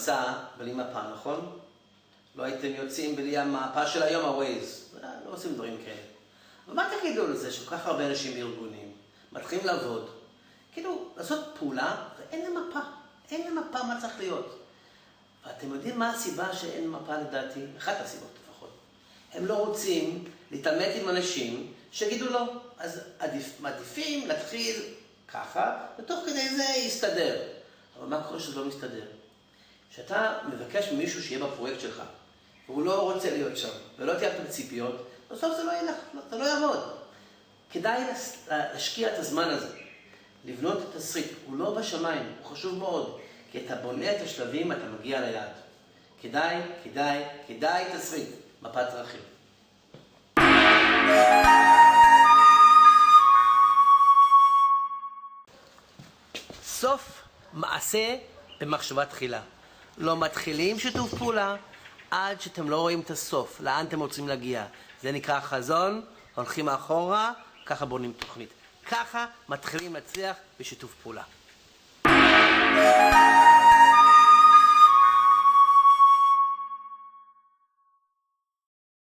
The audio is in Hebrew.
מסע בלי מפה, נכון? לא הייתם יוצאים בלי המפה של היום, הווייז. לא עושים דברים כאלה. אבל מה תגידו לזה שכל כך הרבה אנשים בארגונים מתחילים לעבוד, כאילו לעשות פעולה ואין להם מפה. אין להם מפה מה צריך להיות. ואתם יודעים מה הסיבה שאין מפה לדעתי? אחת הסיבות לפחות. הם לא רוצים להתעמת עם אנשים שיגידו לא. אז מעדיפים להתחיל ככה, ותוך כדי זה יסתדר. אבל מה קורה שזה לא מסתדר? כשאתה מבקש ממישהו שיהיה בפרויקט שלך, והוא לא רוצה להיות שם, ולא תהיה את הציפיות, בסוף זה לא ילך, אתה לא יעמוד. כדאי להשקיע את הזמן הזה, לבנות את התסריט. הוא לא בשמיים, הוא חשוב מאוד, כי אתה בונה את השלבים, אתה מגיע ליעד. כדאי תסריט, מפת דרכים. סוף מעשה במחשבה תחילה. לא מתחילים שיתוף פעולה עד שאתם לא רואים את הסוף, לאן אתם רוצים להגיע. זה נקרא חזון, הולכים מאחורה, ככה בונים תוכנית. ככה מתחילים להצליח בשיתוף פעולה.